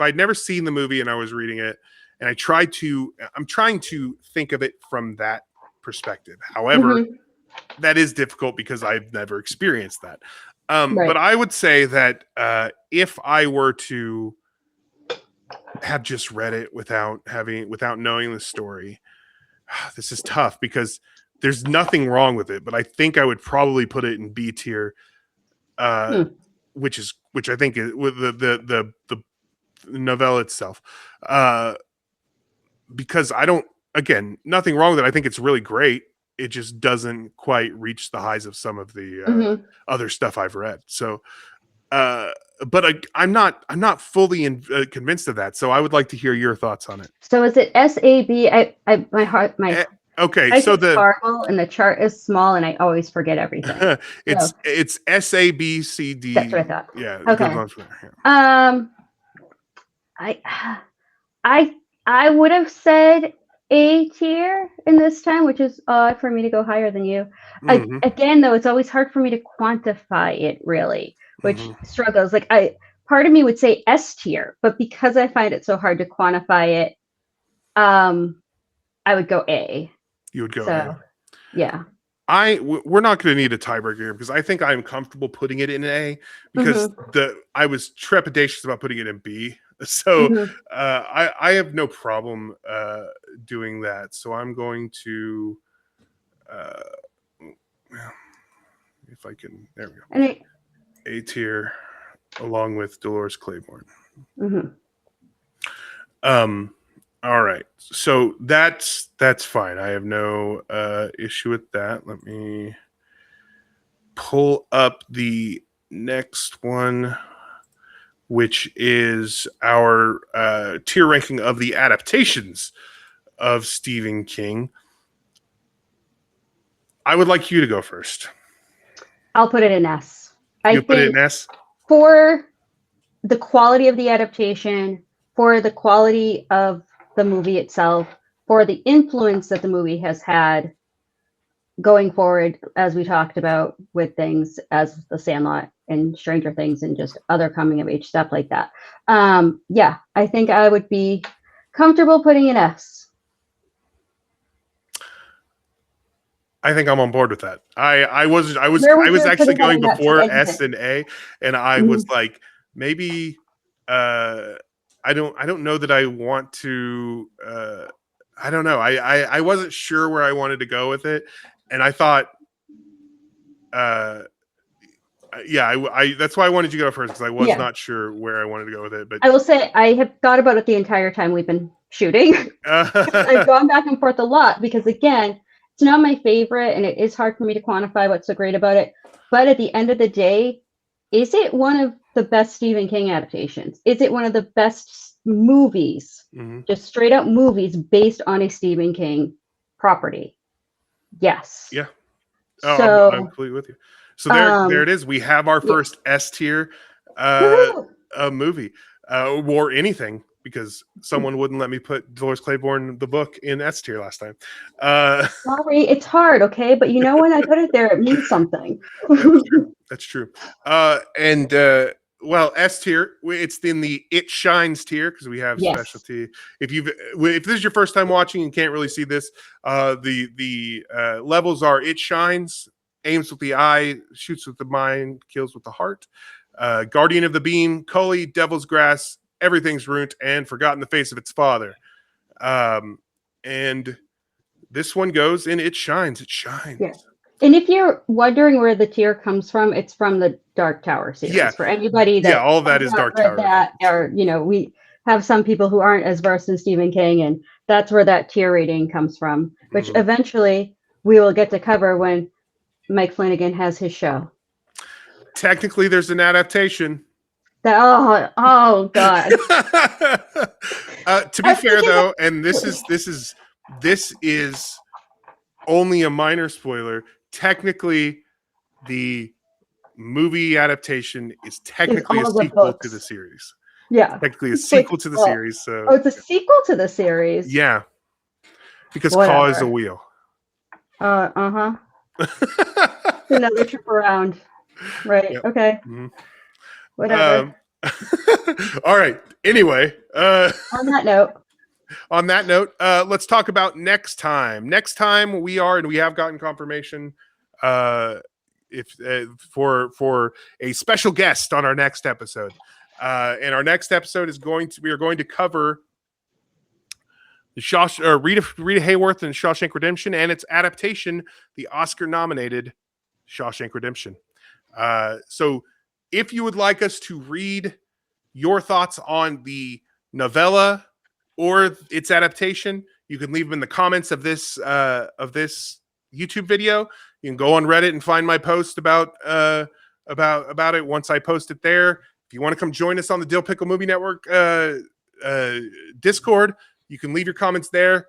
I'd never seen the movie and I was reading it, and I'm trying to think of it from that perspective. However, that is difficult because I've never experienced that. But I would say that if I were to have just read it without knowing the story, this is tough because there's nothing wrong with it, but I think I would probably put it in B tier, which I think is with the novella itself, because I don't again, nothing wrong with it. I think it's really great. It just doesn't quite reach the highs of some of the other stuff I've read. So, but I'm not fully convinced of that. So I would like to hear your thoughts on it. So is it SAB? My heart, my okay. So the horrible, and the chart is small, and I always forget everything. it's SABCD. That's what I thought. Yeah. Okay. Yeah. I would have said A tier in this time, which is odd for me to go higher than you. Again, though, it's always hard for me to quantify it really, which struggles. Like part of me would say S tier, but because I find it so hard to quantify it, I would go A. You would go A. Yeah. We're not going to need a tiebreaker here because I think I'm comfortable putting it in A because I was trepidatious about putting it in B. So I have no problem doing that. So I'm going to, if I can, there we go. A tier along with Dolores Claiborne. All right. So that's fine. I have no issue with that. Let me pull up the next one, which is our tier ranking of the adaptations of Stephen King. I would like you to go first. I'll put it in S. You put it in S? For the quality of the adaptation, for the quality of the movie itself, for the influence that the movie has had going forward, as we talked about with things as The Sandlot and Stranger Things and just other coming of age stuff like that. Yeah, I think I would be comfortable putting an S. I think I'm on board with that. I was actually going before S and A, and I was like, maybe I don't know that I want to. I don't know. I wasn't sure where I wanted to go with it, and I thought, yeah, that's why I wanted you to go first because I was not sure where I wanted to go with it. But I will say I have thought about it the entire time we've been shooting. I've gone back and forth a lot because again, it's not my favorite, and it is hard for me to quantify what's so great about it. But at the end of the day, is it one of the best Stephen King adaptations? Is it one of the best movies, just straight up movies based on a Stephen King property? Yes. Yeah. Oh, so, I'm completely with you. So there it is. We have our first S tier movie or anything, because someone wouldn't let me put Dolores Claiborne the book in S tier last time. Sorry, it's hard, okay? But you know when I put it there, it means something. That's true. Well, S tier, it's in the It Shines tier because we have specialty. If this is your first time watching and can't really see this, the levels are It Shines, aims with the eye, shoots with the mind, kills with the heart. Guardian of the Beam, Cully, Devil's Grass, Everything's Ruined, and Forgotten the Face of Its Father. And this one goes in It Shines. It shines. Yeah. And if you're wondering where the tier comes from, it's from the Dark Tower series. Yeah. For anybody that all of that is Dark Tower. That, or we have some people who aren't as versed in Stephen King, and that's where that tier rating comes from, which eventually we will get to cover when Mike Flanagan has his show. Technically, there's an adaptation. Oh God. To be fair, though, and this is only a minor spoiler. Technically, the movie adaptation is technically a sequel to the series. Yeah, technically a sequel to the series. So it's a sequel to the series. Yeah, because Caw is a wheel. Another trip around. Right. Yep. Okay. Whatever. All right. Anyway, on that note, let's talk about next time. Next time we have gotten confirmation for a special guest on our next episode. And our next episode is we are going to cover the Rita Hayworth and Shawshank Redemption and its adaptation, the Oscar-nominated Shawshank Redemption. So if you would like us to read your thoughts on the novella or its adaptation, You can leave them in the comments of this YouTube video. You can go on Reddit and find my post about it once I post it there. If you want to come join us on the Dill Pickle Movie Network Discord, you can leave your comments there.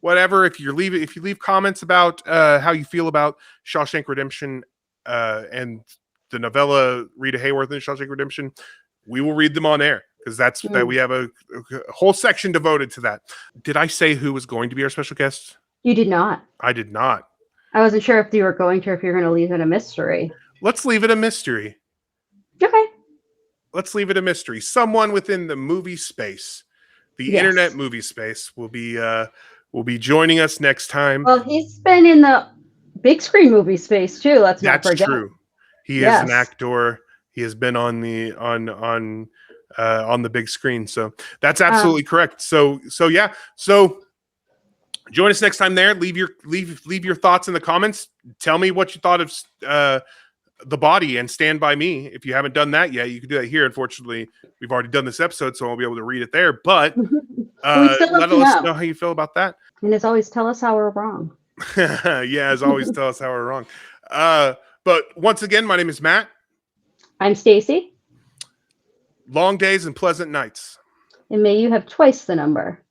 Whatever. If you leave comments about how you feel about Shawshank Redemption and the novella Rita Hayworth and Shawshank Redemption, we will read them on air, because that we have a whole section devoted to that. Did I say who was going to be our special guest? You did not. I did not. I wasn't sure if you were going to, if you're going to leave it a mystery. Let's leave it a mystery. Okay. Let's leave it a mystery. Someone within the movie space, the internet movie space, will be joining us next time. Well, he's been in the big screen movie space too. Let's not forget. That's true. He is an actor. He has been on the big screen. So that's absolutely correct. So yeah. So join us next time there. Leave your thoughts in the comments. Tell me what you thought of The Body and Stand By Me. If you haven't done that yet, you can do that here. Unfortunately, we've already done this episode, so I won't be able to read it there. But let us know how you feel about that. And as always, tell us how we're wrong. Yeah, as always, tell us how we're wrong. But once again, my name is Matt. I'm Stacy. Long days and pleasant nights. And may you have twice the number